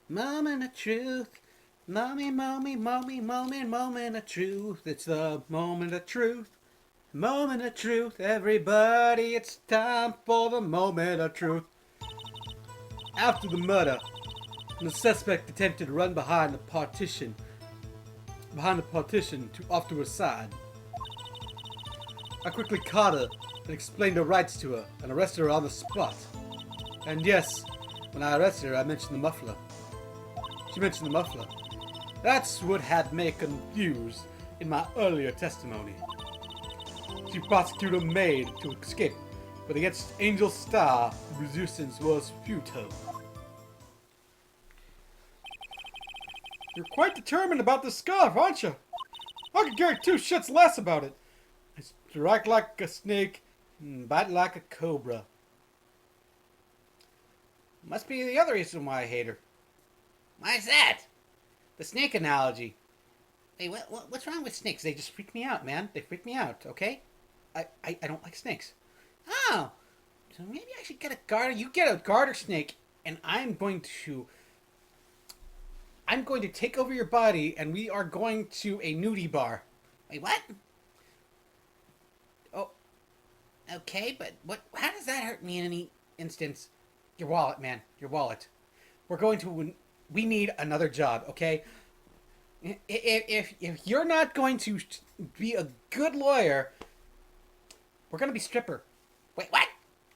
Moment of truth. Moment of truth. It's the moment of truth. Moment of truth. Everybody, it's time for the moment of truth. After the murder, the suspect attempted to run behind the partition to off to her side. I quickly caught her and explained her rights to her and arrested her on the spot. And yes, when I arrested her, I mentioned the muffler. She mentioned the muffler. That's what had me confused in my earlier testimony. She prosecuted her maid to escape, but against Angel Star, the resistance was futile. You're quite determined about this scarf, aren't you? I could care two shits less about it. I strike like a snake and bite like a cobra. Must be the other reason why I hate her. Why's that? The snake analogy. Hey, what's wrong with snakes? They just freak me out, man. They freak me out, okay? I don't like snakes. Oh, so maybe I should get a garter. You get a garter snake, and I'm going to take over your body, and we are going to a nudie bar. Wait, what? Oh, okay, but how does that hurt me in any instance? Your wallet, man. Your wallet. We need another job, okay? If you're not going to be a good lawyer, we're going to be stripper. Wait, what?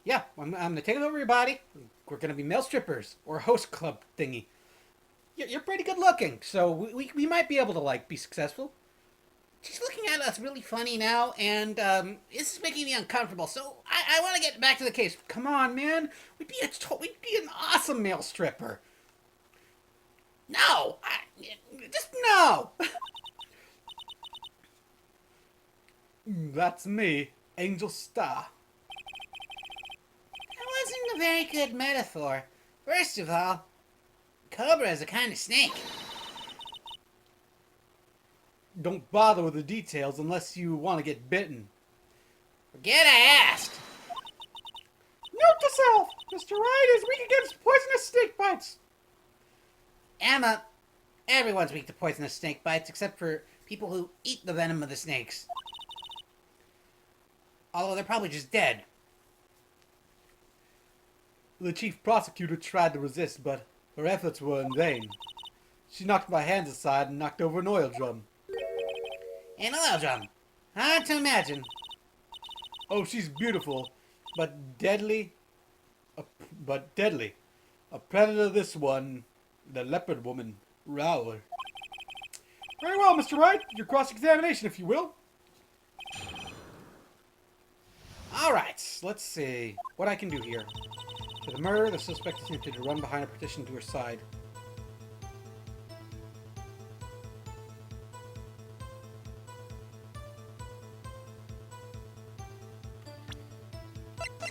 Yeah, I'm going to take over your body. We're going to be male strippers or a host club thingy. You're pretty good looking, so we might be able to, be successful. She's looking at us really funny now, and this is making me uncomfortable, so I want to get back to the case. Come on, man. We'd be an awesome male stripper. No! Just no! That's me, Angel Star. That wasn't a very good metaphor. First of all, cobra is a kind of snake. Don't bother with the details unless you want to get bitten. Forget I asked. Note to self, Mr. Wright is weak against poisonous snake bites. Emma, everyone's weak to poisonous snake bites except for people who eat the venom of the snakes. Although they're probably just dead. The chief prosecutor tried to resist, but her efforts were in vain. She knocked my hands aside and knocked over an oil drum. An oil drum? Hard to imagine. Oh, she's beautiful, but deadly. A predator, this one. The leopard woman, Raoul. Very well, Mr. Wright. Your cross-examination, if you will. Alright, let's see what I can do here. For the murder, the suspect attempted to run behind a partition to her side.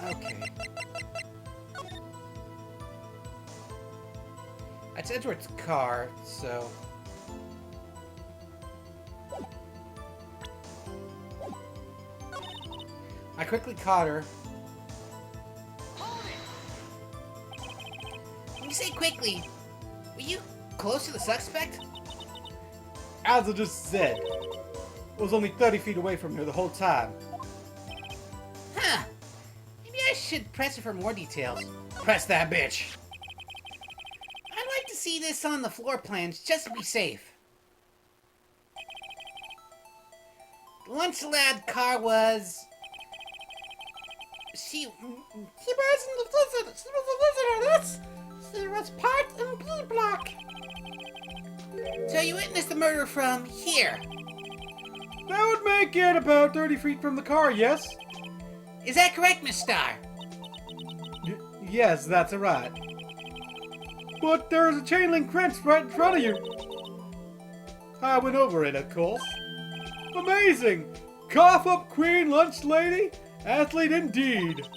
Okay. It's Edward's car, so... I quickly caught her. When you say quickly, were you close to the suspect? As I just said, I was only 30 feet away from her the whole time. Huh. Maybe I should press her for more details. Press that bitch. See this on the floor plans just to be safe. The lunch lad car was... She was in the visitor. She was parked in B block. So you witnessed the murder from here? That would make it about 30 feet from the car, yes? Is that correct, Miss Starr? Yes, that's right. But there's a chain link fence right in front of you. I went over it, of course. Amazing! Cough up queen, lunch lady, athlete indeed.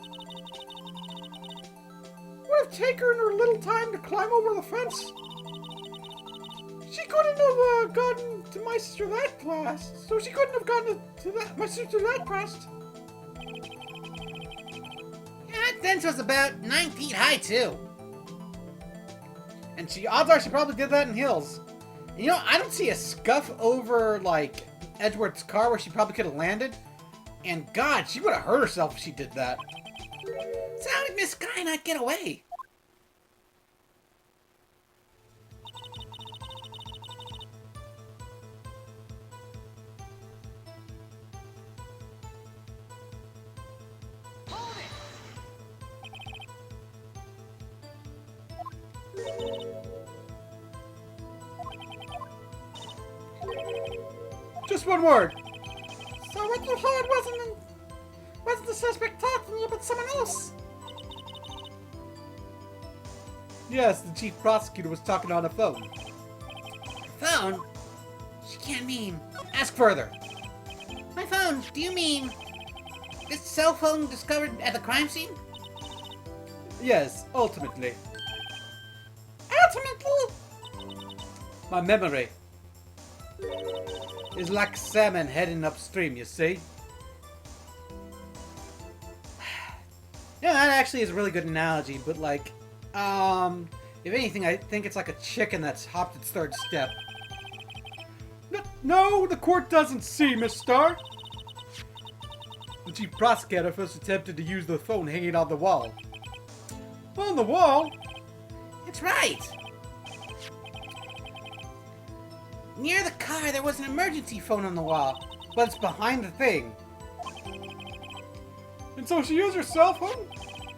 Would have taken her a little time to climb over the fence. She couldn't have gotten to my sister that fast, so she couldn't have gotten to my sister that fast. Yeah, that fence was about 9 feet high, too. And odds are she probably did that in heels. You know, I don't see a scuff over, like, Edgeworth's car where she probably could have landed. And God, she would have hurt herself if she did that. So how did Miss Sky not get away? Just one word. So what you heard wasn't the suspect talking to you, but someone else? Yes, the chief prosecutor was talking on the phone. Phone? She can't mean. Ask further. My phone? Do you mean this cell phone discovered at the crime scene? Yes, ultimately. Ultimately? My memory is like salmon heading upstream, you see? Yeah, that actually is a really good analogy, but like, if anything, I think it's like a chicken that's hopped its third step. No, the court doesn't see, Miss Starr. The chief prosecutor first attempted to use the phone hanging on the wall. On the wall? It's right. Near the car, there was an emergency phone on the wall, but it's behind the thing. And so she used her cell phone?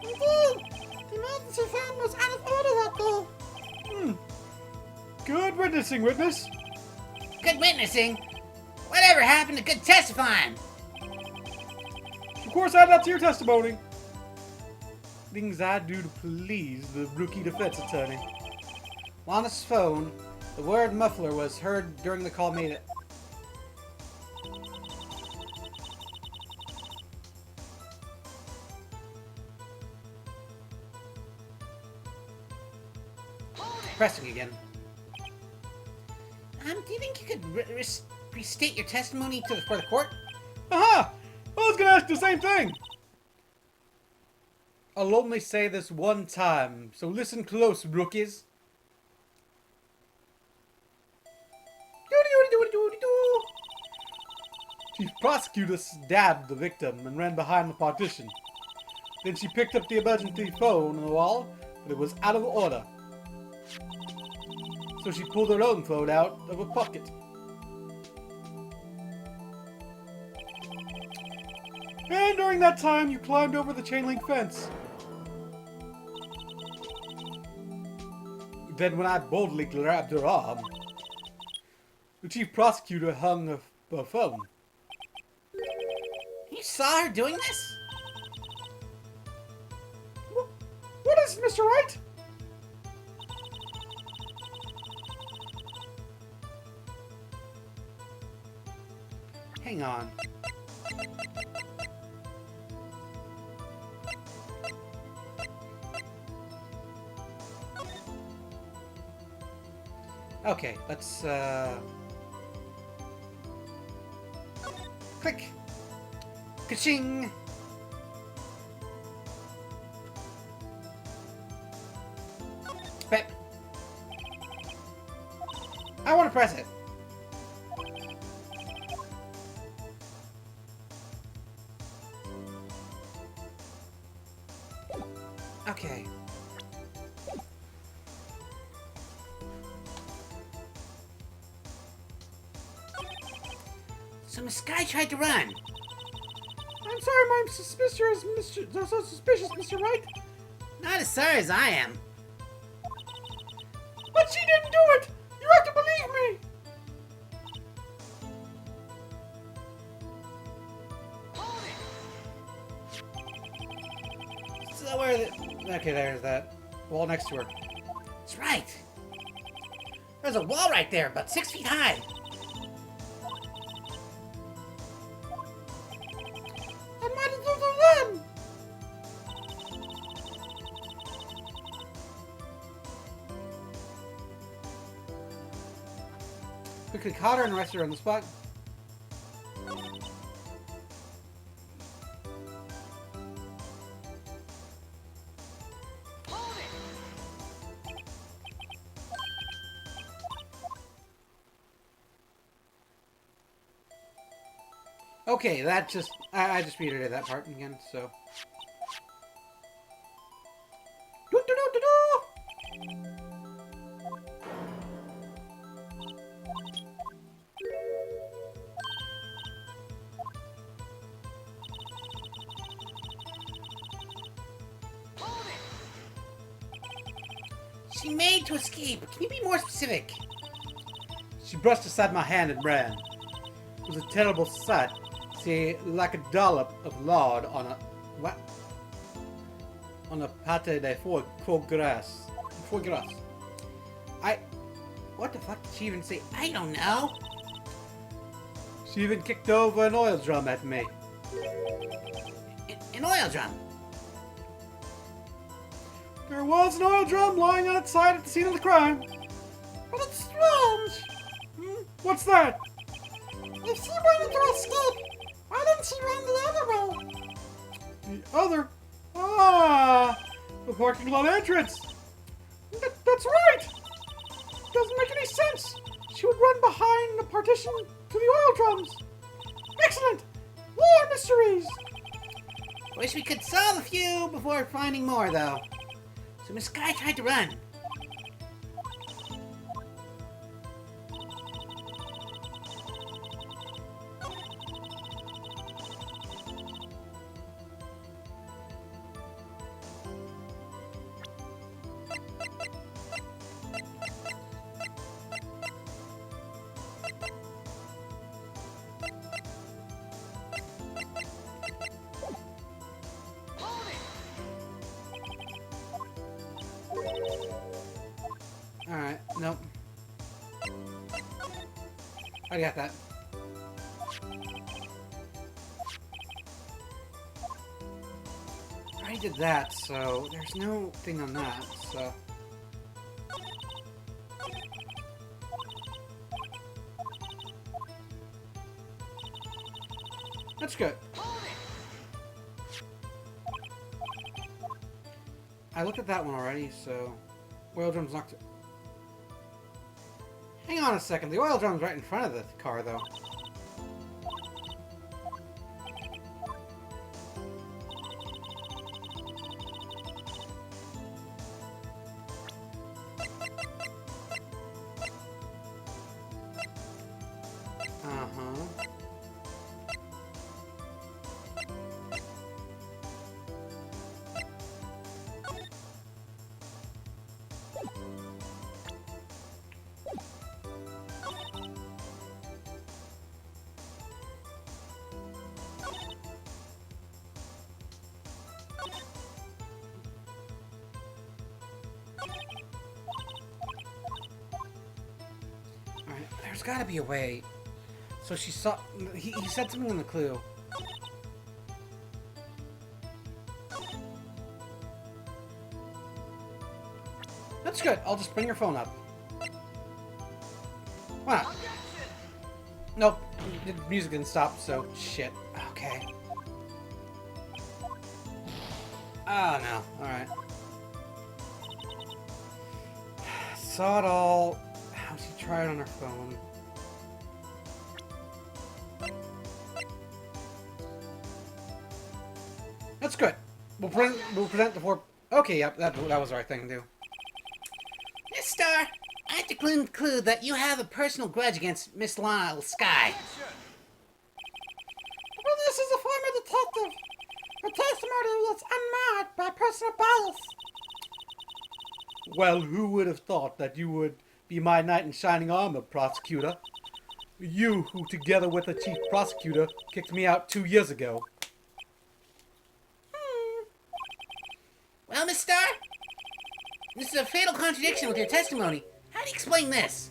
Indeed! The emergency phone was out of order that day. Good witnessing, witness. Good witnessing? Whatever happened to good testifying? Of course, add that to your testimony. Things I do to please the rookie defense attorney. On his phone, the word muffler was heard during the call made it. Pressing again. Do you think you could restate your testimony for the court? Aha! I was gonna ask the same thing! I'll only say this one time, so listen close, rookies. Chief prosecutor stabbed the victim and ran behind the partition. Then she picked up the emergency phone on the wall, but it was out of order. So she pulled her own phone out of her pocket. And during that time, you climbed over the chain link fence. Then when I boldly grabbed her arm, the chief prosecutor hung her phone. You saw her doing this? What is it, Mr. Wright? Hang on. Okay, let's, click! Ka-ching! Pep. I want to press it. Okay. So Miss Sky tried to run. I'm sorry, I'm suspicious, Mr. Wright. Not as sorry as I am. But she didn't do it! You have to believe me! So where the... Okay, there's that. Wall next to her. That's right. There's a wall right there, about 6 feet high. Quickly caught her and arrested her on the spot. Okay, that just... I just reiterated that part again, so... She made to escape. Can you be more specific? She brushed aside my hand and ran. It was a terrible sight. See, like a dollop of lard on a... What? On a pate de foie gras. Foie gras. What the fuck did she even say? I don't know. She even kicked over an oil drum at me. An oil drum? There was an oil drum lying outside at the scene of the crime. But it's strange. What's that? If she wanted to escape, why didn't she run the other way? The other? Ah! The parking lot entrance! That's right! Doesn't make any sense! She would run behind the partition to the oil drums! Excellent! More mysteries! Wish we could solve a few before finding more, though. So Miss Sky tried to run. Alright, nope. I got that. I already did that, so there's no thing on that, so... That's good. I looked at that one already, so... Oil drum's not... Hang on a second, the oil drum's right in front of the car, though. Uh-huh. Alright, there's gotta be a way. So she saw... He said something in the clue. That's good. I'll just bring your phone up. Why not? Nope. The music didn't stop, so shit. Okay. Oh, no. Alright. Saw it all. How'd she try it on her phone? That's good. We'll present the four... Okay, yep, that was the right thing to do. Yes, Star. I have to conclude that you have a personal grudge against Miss Lyle Sky. Well, this is a former detective. A testimony that's unmarred by personal bias. Well, who would have thought that you would be my knight in shining armor, prosecutor? You who, together with the chief prosecutor, kicked me out 2 years ago. Well, Miss Star, this is a fatal contradiction with your testimony. How do you explain this?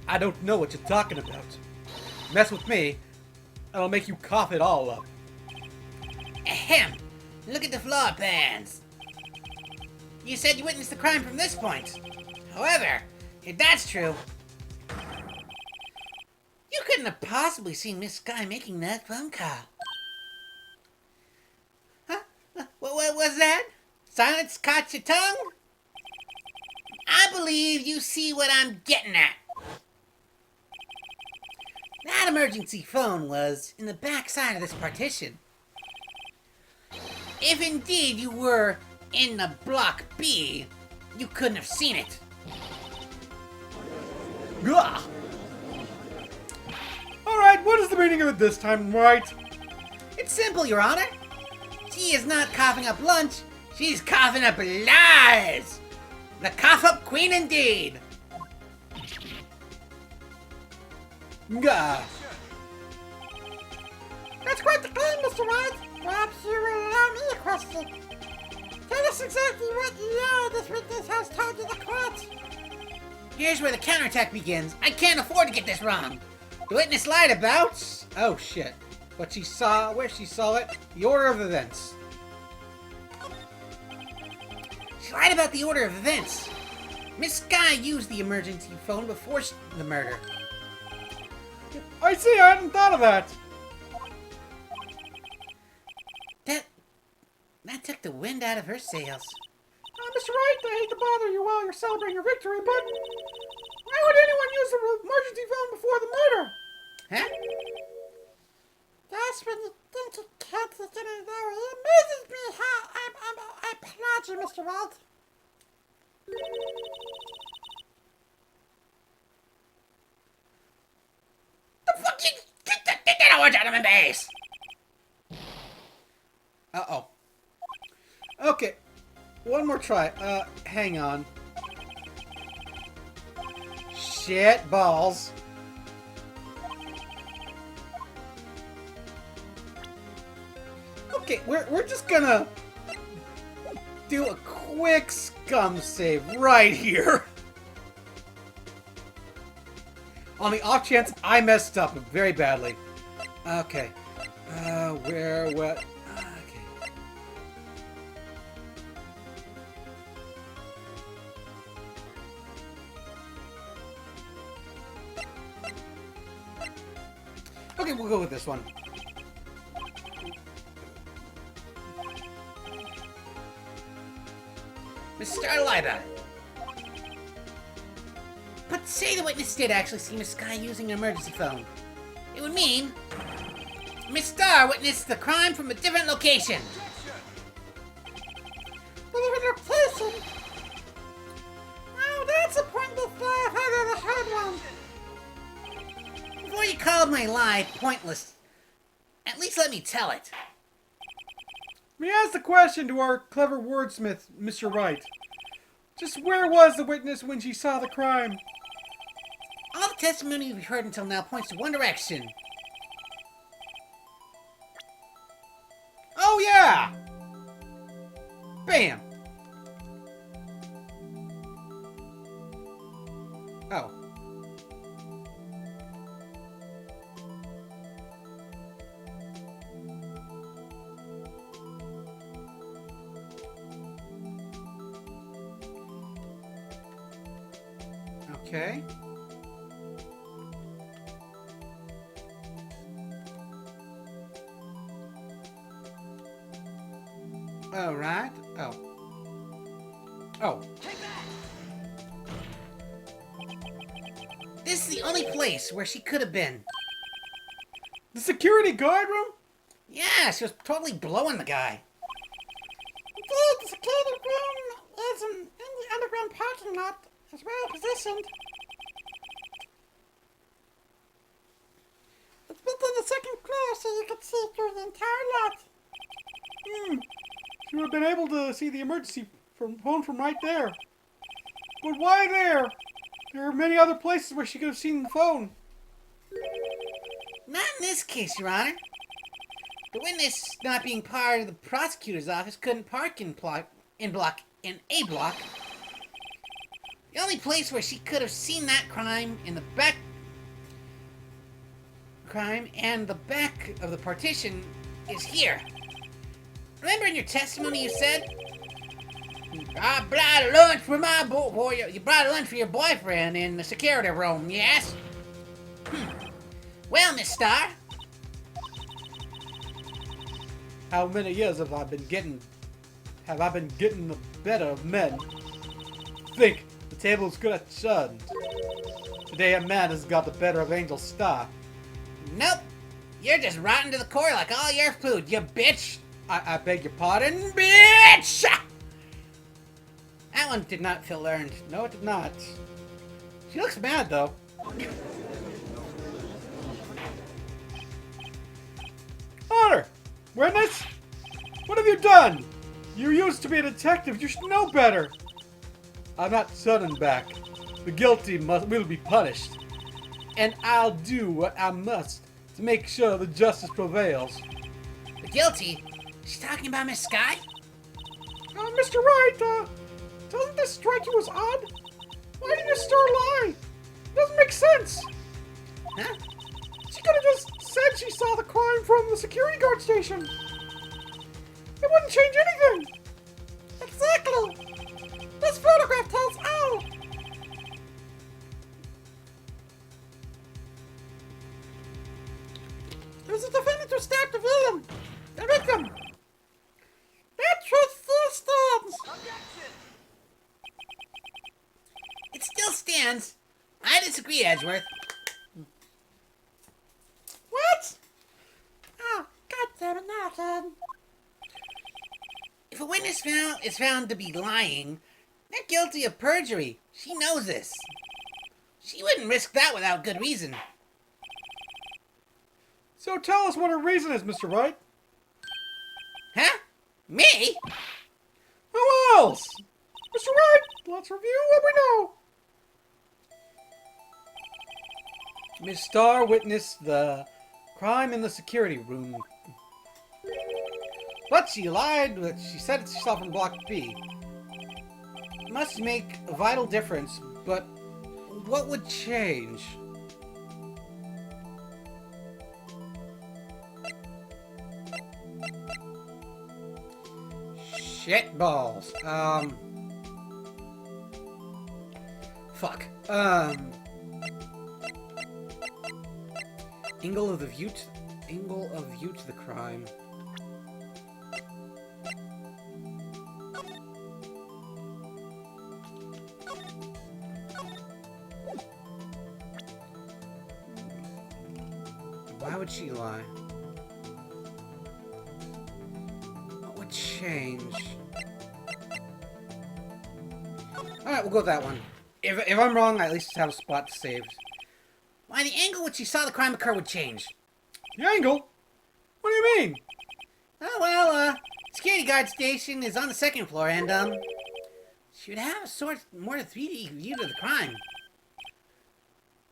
I don't know what you're talking about. Mess with me, and I'll make you cough it all up. Ahem! Look at the floor pans. You said you witnessed the crime from this point. However, if that's true, you couldn't have possibly seen Miss Sky making that phone call. Huh? What was that? Silence caught your tongue? I believe you see what I'm getting at. emergency phone was in the back side of this partition. If indeed you were in the block B, you couldn't have seen it. Gah! Alright, what is the meaning of it this time, Wright? It's simple, Your Honor. She is not coughing up lunch, she's coughing up lies! The cough-up queen indeed! Gah! That's quite the claim, Mr. Wright. Perhaps you will allow me a question. Tell us exactly what this witness has told you the court. Here's where the counterattack begins. I can't afford to get this wrong. The witness lied about... Oh, shit. What she saw, where she saw it, the order of events. She lied about the order of events. Miss Sky used the emergency phone before the murder. I see, I hadn't thought of that. That took the wind out of her sails. Mr. Wright, I hate to bother you while you're celebrating your victory, but why would anyone use the emergency phone before the murder? Huh? That's when you think you can't get in there. It amazes me how I applaud you, Mr. Wright. The fuck you... Get that orange out of my base! Uh-oh. Okay. One more try. Hang on. Shit balls. Okay, we're just gonna do a quick scum save right here. On the off chance I messed up very badly. Okay. What? Okay. Okay, we'll go with this one. Mr. Lie about it. But say the witness did actually see Miss Sky using an emergency phone. It would mean Miss Star witnessed the crime from a different location. Different location? Oh, that's a pointless lie if I've ever heard one. Before you called my lie pointless, at least let me tell it. Let me ask the question to our clever wordsmith, Mr. Wright. Just where was the witness when she saw the crime? All the testimony we've heard until now points to one direction. Oh yeah! Bam! Oh. Okay. All right. Oh. Oh. This is the only place where she could have been. The security guard room? Yeah, she was totally blowing the guy. Indeed, the security room is in the underground parking lot. It's well positioned. It's built on the second floor so you can see through the entire lot. She would have been able to see the emergency phone from right there. But why there? There are many other places where she could have seen the phone. Not in this case, Your Honor. The witness, not being part of the prosecutor's office, couldn't park in A block. The only place where she could have seen that crime and the back of the partition is here. Remember in your testimony you said, I brought lunch for my boy. You brought lunch for your boyfriend in the security room, yes? Well, Miss Star. How many years have I been getting the better of men? Think, the table's good at churn. Today a man has got the better of Angel Star. Nope. You're just rotten to the core like all your food, you bitch. I beg your pardon? Bitch! That one did not feel earned. No, it did not. She looks mad, though. Honor! Witness? What have you done? You used to be a detective. You should know better. I'm not turning back. The guilty will be punished. And I'll do what I must to make sure the justice prevails. The guilty? She's talking about Miss Sky? Mr. Wright, doesn't this strike you as odd? Why did Miss Star lie? It doesn't make sense. Huh? She could have just said she saw the crime from the security guard station. It wouldn't change anything. Exactly. This photograph tells all. It was the defendant who stabbed the victim. That truth still stands. It still stands. I disagree, Edgeworth. What? Oh, God damn it, not again. If a witness is found to be lying, they're guilty of perjury. She knows this. She wouldn't risk that without good reason. So tell us what her reason is, Mr. Wright. Huh? Me? Who else? Mr. Wright, let's review what we know. Miss Starr witnessed the crime in the security room. But she lied when she said she saw from Block B. It must make a vital difference, but what would change? Shit balls. Fuck. Angle of view to the crime. Why would she lie? What would change? Alright, we'll go with that one. If I'm wrong, I at least have a spot saved. Why, the angle which she saw the crime occur would change. The angle? What do you mean? Oh, well, security guard station is on the second floor, and, she would have a sort more 3D view to the crime.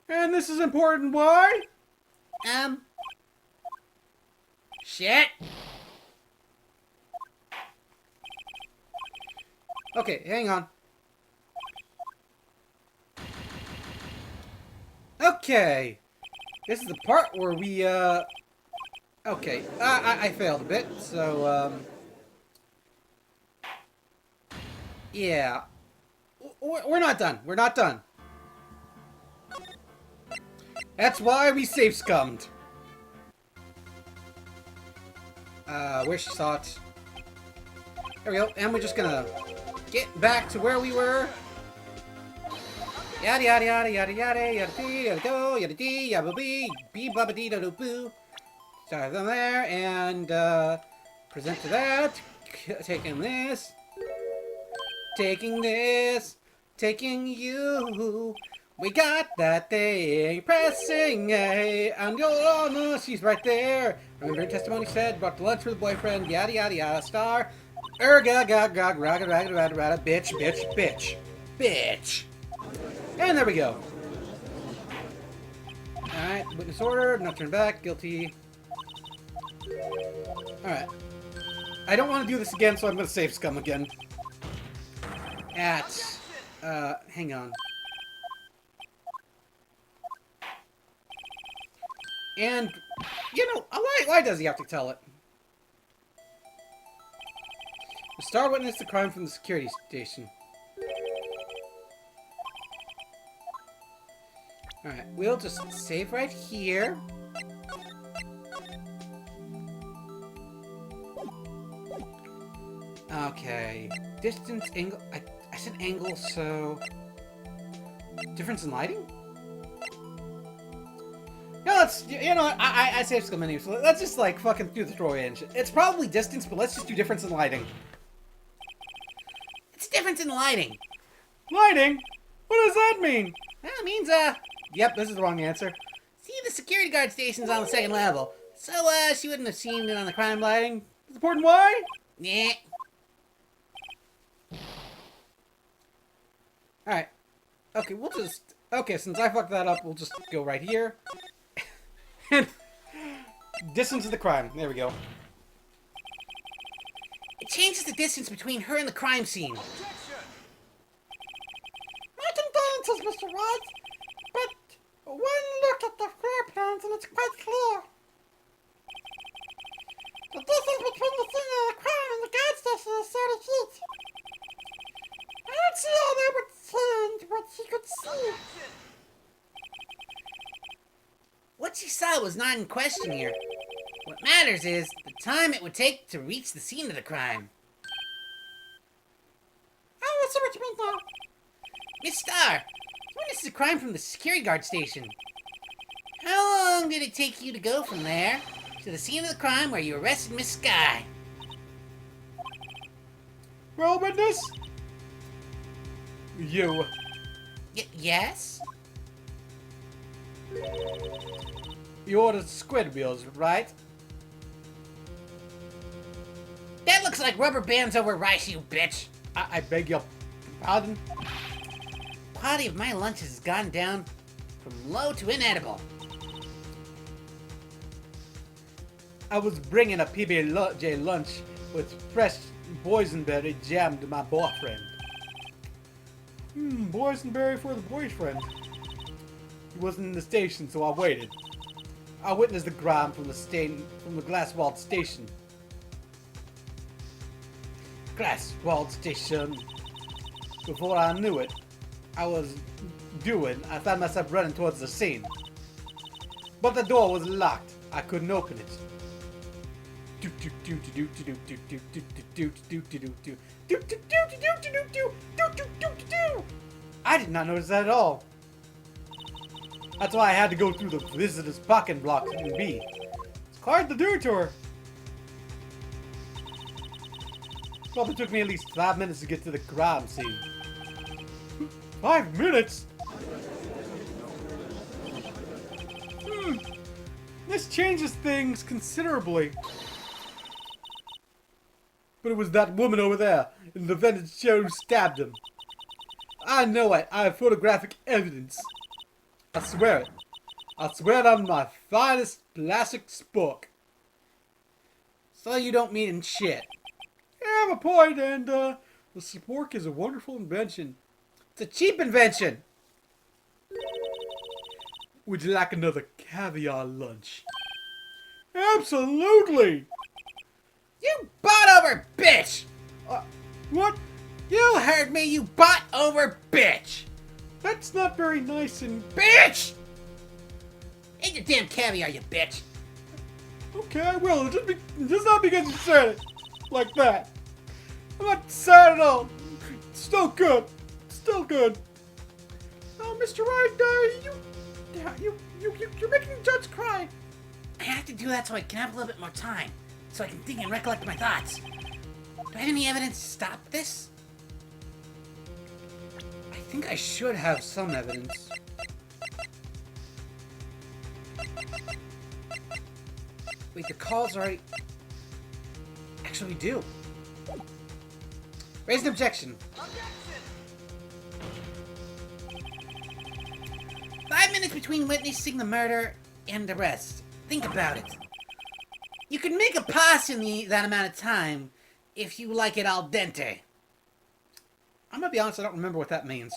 And this is important, why? Shit. Okay, hang on. Okay. This is the part where we, okay. I failed a bit, so, yeah. We're not done. We're not done. That's why we safe scummed. Where she saw it. There we go. And we're just gonna get back to where we were. Yada yada yada yada yada yada dee yada go yada dee yada bee bee baba dee da boo. Start them there and present to that. Taking this. Taking this. Taking you. We got that thing. Pressing A on your honor. She's right there. Remember her testimony said brought to lunch with the boyfriend. Yada yada yada. Star. Erga gag gag raga raga raga raga. Bitch bitch bitch bitch. And there we go. Alright, witness order, not turn back, guilty. Alright. I don't want to do this again, so I'm going to save scum again. Hang on. And, you know, why does he have to tell it? The star witnessed the crime from the security station. Alright, we'll just save right here. Okay. Distance, angle. I said angle, so. Difference in lighting? Yeah, let's, you know what, I saved some menus, so let's just, like, fucking do the story and shit. It's probably distance, but let's just do difference in lighting. It's difference in lighting. Lighting? What does that mean? That means, Yep, this is the wrong answer. see, the security guard station's on the second level. So, she wouldn't have seen it on the crime lighting. Important why? Yeah. Alright. Okay, we'll just... Okay, since I fucked that up, we'll just go right here. And... distance of the crime. There we go. It changes the distance between her and the crime scene. My condolences, Mr. Wright. But one look at the floor plans and it's quite clear. The distance between the scene of the crime and the guard station is 30 feet. I don't see how that would change what she could see. What she saw was not in question here. What matters is the time it would take to reach the scene of the crime. I see what you mean now. Miss Star, you witnessed the crime from the security guard station. How long did it take you to go from there to the scene of the crime where you arrested Miss Sky? Well, witness? You. Yes? You ordered squid wheels, right? That looks like rubber bands over rice, you bitch. I beg your pardon? Quality of my lunch has gone down from low to inedible. I was bringing a PB&J lunch with fresh boysenberry jam to my boyfriend. Boysenberry for the boyfriend. He wasn't in the station, so I waited. I witnessed the crime from the glass-walled station. Glass-walled station. Before I knew it, I found myself running towards the scene. But the door was locked. I couldn't open it. I did not notice that at all. That's why I had to go through the visitor's parking block in B. It's quite the detour. Probably took me at least 5 minutes to get to the crime scene. 5 minutes? This changes things considerably. But it was that woman over there in the vintage chair who stabbed him. I know it. I have photographic evidence. I swear it. I swear it on my finest plastic spork. So you don't mean shit. Yeah, I have a point, and the spork is a wonderful invention. It's a cheap invention. Would you like another caviar lunch? Absolutely! You bought over bitch! What? You heard me, you bought over bitch! That's not very nice and... Bitch! Eat your damn caviar, you bitch! Okay, I will. Just not because you said it like that. I'm not sad at all. It's still good. Still good. Oh, Mr. Wright, you're making the judge cry. I have to do that so I can have a little bit more time. So I can think and recollect my thoughts. Do I have any evidence to stop this? I think I should have some evidence. Wait, the call's already... Actually, we do. Raise an objection. 5 minutes between witnessing the murder and arrest. Think about it. You can make a pass in that amount of time if you like it al dente. I'm gonna be honest, I don't remember what that means.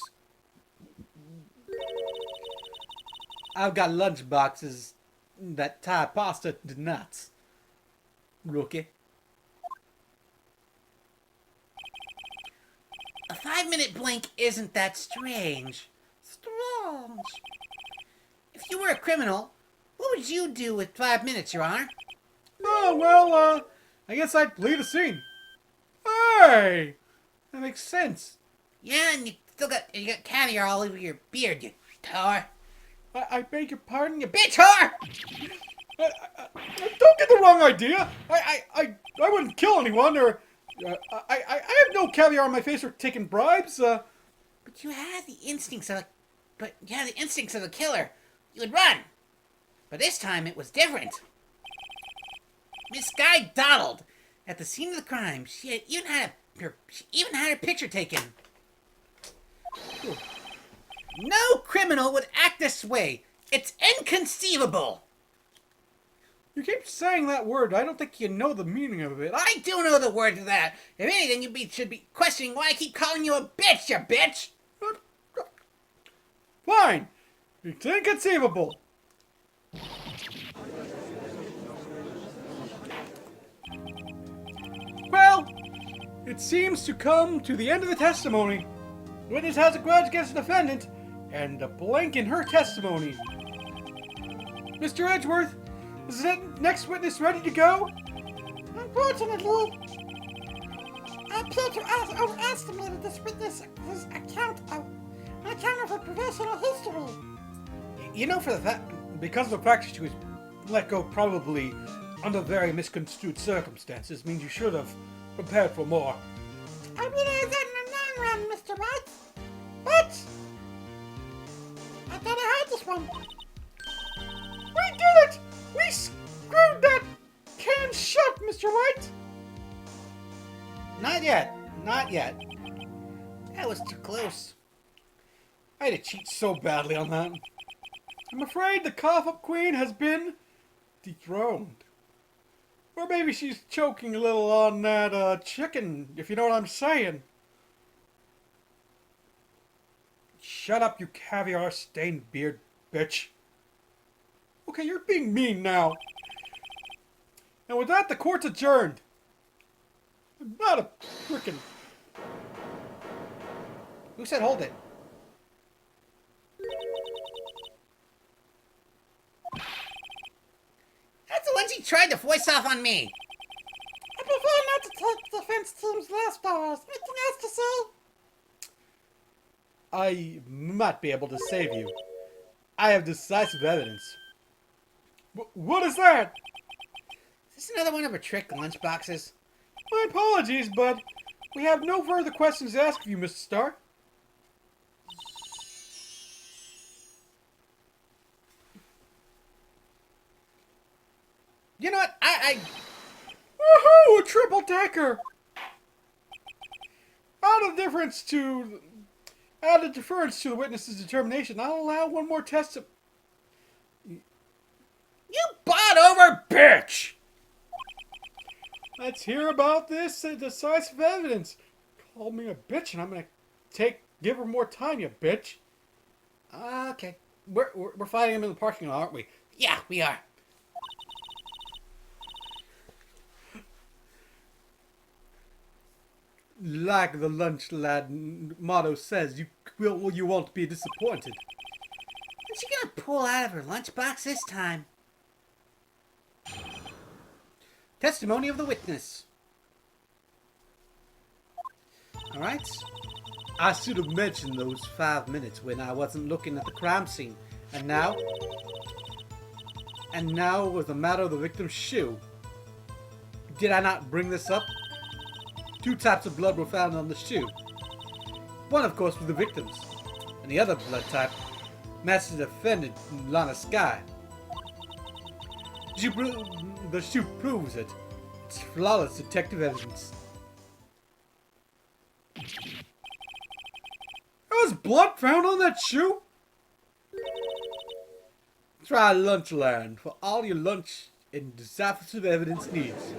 I've got lunch boxes that tie pasta to nuts. Rookie. A 5-minute blink isn't that strange. Strange. If you were a criminal, what would you do with 5 minutes, Your Honor? Oh, well, I guess I'd plead a scene. Hey! That makes sense. Yeah, and you got caviar all over your beard, you tar. I beg your pardon, you bitch whore! Don't get the wrong idea. I wouldn't kill anyone, or I have no caviar on my face or taking bribes. But you had the instincts of a killer. You would run. But this time it was different. Miss Guy Donald, at the scene of the crime, she even had her picture taken. No criminal would act this way. It's inconceivable. You keep saying that word. I don't think you know the meaning of it. I do know the word to that. If anything, should be questioning why I keep calling you a bitch, you bitch. Fine. It's inconceivable. Well, it seems to come to the end of the testimony. The witness has a grudge against the defendant, and a blank in her testimony. Mr. Edgeworth, is the next witness ready to go? Unfortunately, I appear to have overestimated this witness's account of her professional history. You know, because of the fact that she was let go probably under very misconstrued circumstances means you should have prepared for more. I realize that in the long run, Mr. Wright, but I thought I had this one. We did it! We screwed that can shut, Mr. Wright! Not yet. Not yet. That was too close. I had to cheat so badly on that. I'm afraid the cough-up queen has been dethroned. Or maybe she's choking a little on that chicken, if you know what I'm saying. Shut up, you caviar-stained beard, bitch. Okay, you're being mean now. And with that, the court's adjourned. I'm not a frickin'... Who said hold it? That's the one she tried to voice off on me. I prefer not to take defense team's last hours. Anything else to say? I might be able to save you. I have decisive evidence. What is that? Is this another one of her trick lunchboxes? My apologies, but we have no further questions to ask of you, Mr. Starr. You know what? Woohoo! A triple decker! Out of deference to the witness's determination, I'll allow one more test of... You bought over bitch! Let's hear about this decisive evidence. Call me a bitch and I'm gonna give her more time, you bitch. Okay. We're fighting him in the parking lot, aren't we? Yeah, we are. Like the lunch lad motto says, you won't be disappointed. What's she gonna pull out of her lunchbox this time? Testimony of the witness. Alright. I should have mentioned those 5 minutes when I wasn't looking at the crime scene. And now was the matter of the victim's shoe. Did I not bring this up? 2 types of blood were found on the shoe. One, of course, was the victim's, and the other blood type matched the defendant, Lana Sky. The shoe proves it. It's flawless detective evidence. There was blood found on that shoe? Try Lunchland for all your lunch and decisive evidence needs.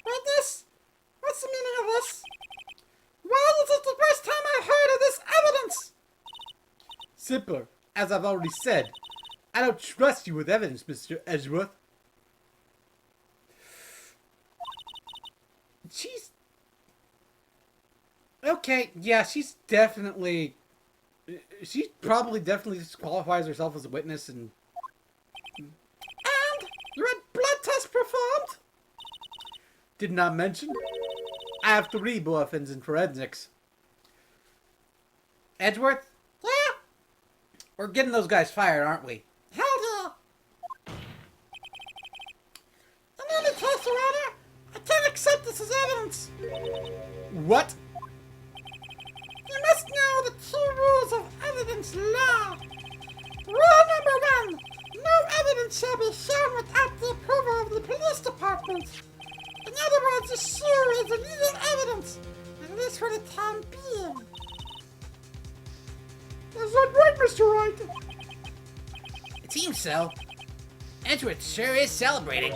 Witness? What's the meaning of this? Why is it the first time I've heard of this evidence? Simpler. As I've already said, I don't trust you with evidence, Mr. Edgeworth. She's... Okay, yeah, she's definitely... She probably definitely disqualifies herself as a witness and... And you had blood tests performed? Did not mention. I have 3 boyfriends in forensics. Edgeworth? Yeah? We're getting those guys fired, aren't we? Hell yeah. In any case, Your Honor, I can't accept this as evidence. What? You must know the 2 rules of evidence law. Rule number 1. No evidence shall be shown without the approval of the police department. In other words, the shoe is illegal evidence, at least for the time being. Is that right, Mr. Wright? It seems so. Edgeworth sure is celebrating.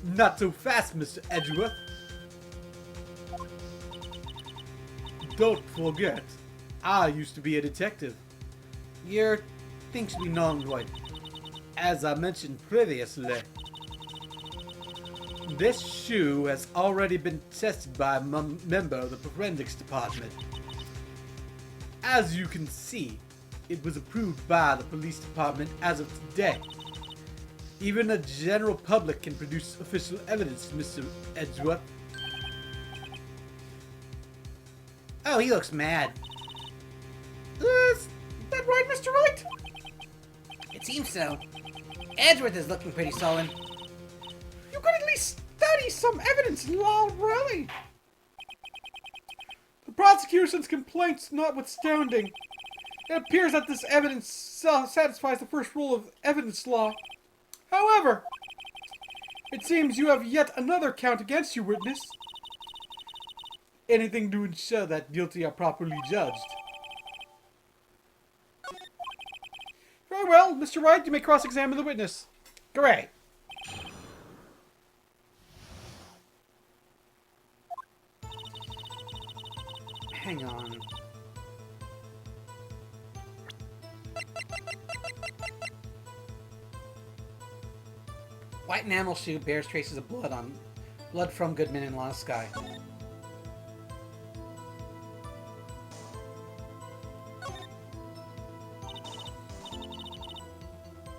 Not so fast, Mr. Edgeworth. Don't forget, I used to be a detective. Your things should be known, Wright. As I mentioned previously, this shoe has already been tested by a member of the forensics department. As you can see, it was approved by the police department as of today. Even the general public can produce official evidence, Mr. Edgeworth. Oh, he looks mad. Is that right, Mr. Wright? It seems so. Edgeworth is looking pretty sullen. You could at least study some evidence law, really. The prosecution's complaints notwithstanding, it appears that this evidence satisfies the first rule of evidence law. However, it seems you have yet another count against you, witness. Anything to ensure that guilty are properly judged. Very well, Mr. Wright, you may cross-examine the witness. Great. Hang on. White enamel shoe bears traces of blood from Goodman in Lana Sky.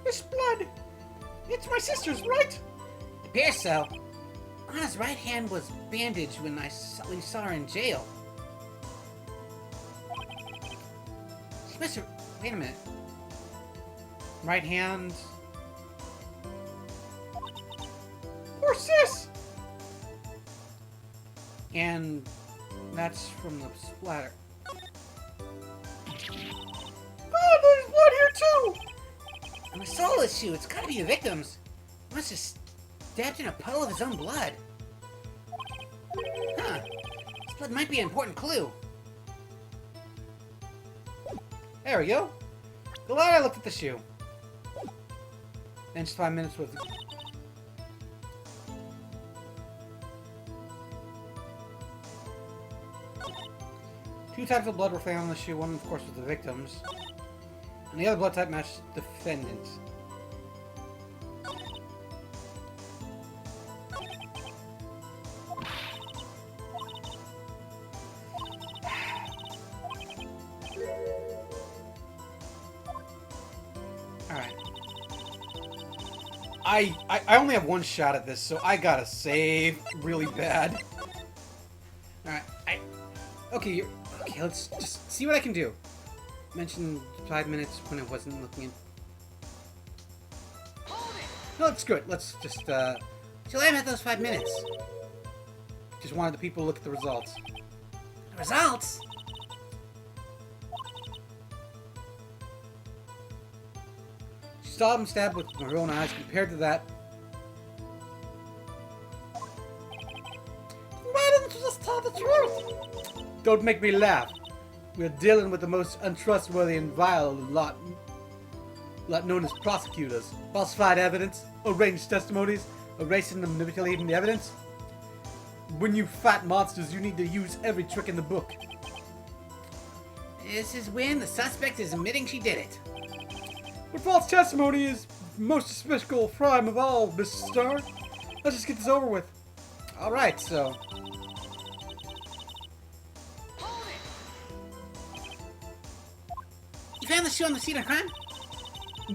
This blood! It's my sister's, right? It appears so. Anna's right hand was bandaged when we saw her in jail. She must have... Wait a minute. Right hand... Or sis! And that's from the splatter. Oh, there's blood here too! And I saw this shoe. It's gotta be the victim's. He must have stabbed in a puddle of his own blood. Huh. This blood might be an important clue. There we go. Glad I looked at the shoe. And just 5 minutes worth of... 2 types of blood were found on the shoe. One, of course, was the victim's. And the other blood type matched the defendant's. Alright. I only have one shot at this, so I gotta save really bad. Alright. Okay, okay, let's just see what I can do. Mention 5 minutes when I wasn't looking in. No, it's good. Let's just, So I'm at those 5 minutes. just wanted the people to look at the results. The results? She saw him stabbed with her own eyes. Compared to that, Why didn't you just tell the truth? don't make me laugh. We're dealing with the most untrustworthy and vile lot known as prosecutors. Falsified evidence, arranged testimonies, erasing and manipulating the evidence. When you fight monsters, you need to use every trick in the book. This is when the suspect is admitting she did it. But false testimony is the most despicable crime of all, Mr. Starr. Let's just get this over with. Alright, so... You found the shoe on the scene of crime?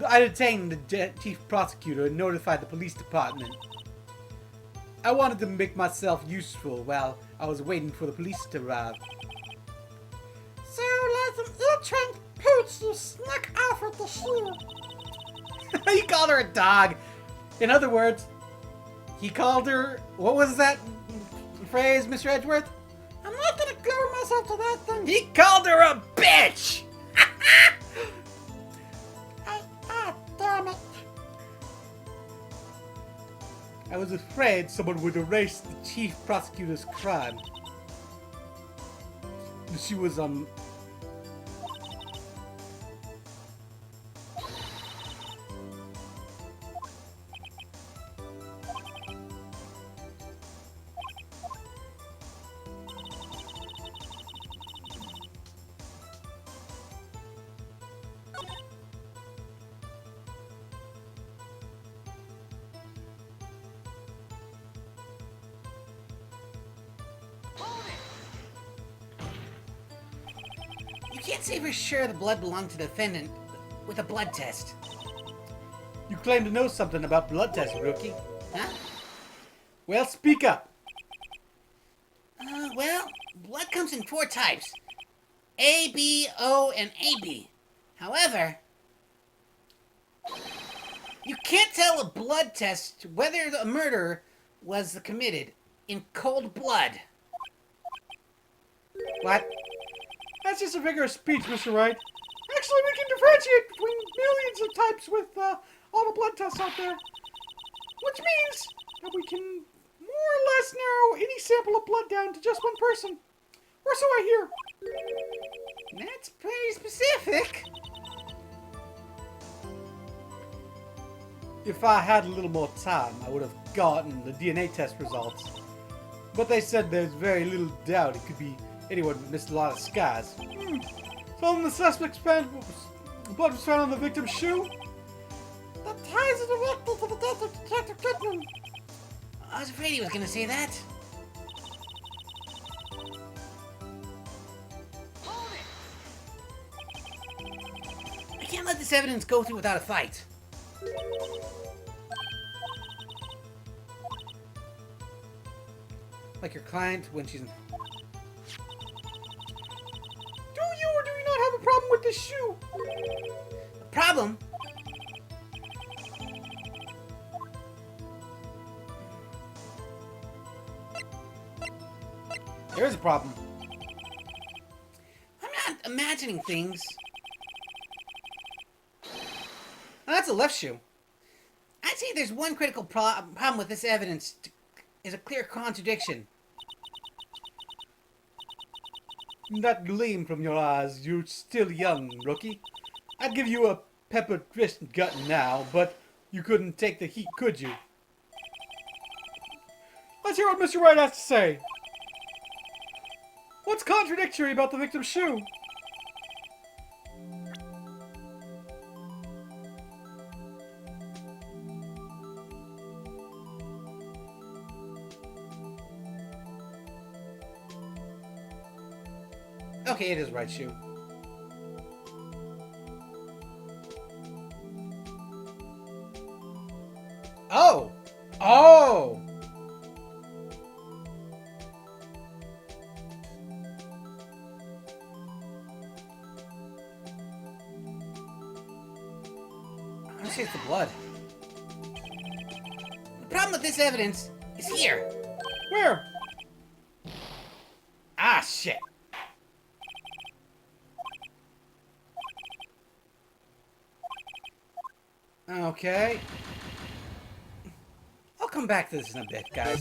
I detained the chief prosecutor and notified the police department. I wanted to make myself useful while I was waiting for the police to arrive. So, like an ill-trained boots you snuck off with the shoe. He called her a dog. In other words, he called her... What was that phrase, Mr. Edgeworth? I'm not gonna glory myself to that thing. He called her a bitch! Damn it. I was afraid someone would erase the chief prosecutor's crime. She was, You can't say for sure the blood belonged to the defendant with a blood test. You claim to know something about blood tests, rookie. Huh? Well, speak up. Well, blood comes in 4 types. A, B, O, and AB. However, you can't tell a blood test whether a murder was committed in cold blood. What? That's just a figure of speech, Mr. Wright. Actually, we can differentiate between millions of types with all the blood tests out there. Which means that we can more or less narrow any sample of blood down to just one person. Or so I hear. That's pretty specific. If I had a little more time, I would have gotten the DNA test results. But they said there's very little doubt it could be anyone but Mr. Lotta Skies. So then the suspect's blood was found on the victim's shoe? That ties it directly to the death of Detective Goodman. I was afraid he was going to say that. I can't let this evidence go through without a fight. Like your client when she's... Do you or do you not have a problem with this shoe? The problem? There is a problem. I'm not imagining things. Oh, that's a left shoe. I'd say there's one critical problem with this evidence is a clear contradiction. That gleam from your eyes, you're still young, rookie. I'd give you a pepper twist gut now, but you couldn't take the heat, could you? Let's hear what Mr. Wright has to say. What's contradictory about the victim's shoe? Okay, it is right shoe. Oh! Oh! I say it's the blood. The problem with this evidence is here. Where? Ah, shit. Okay. I'll come back to this in a bit, guys.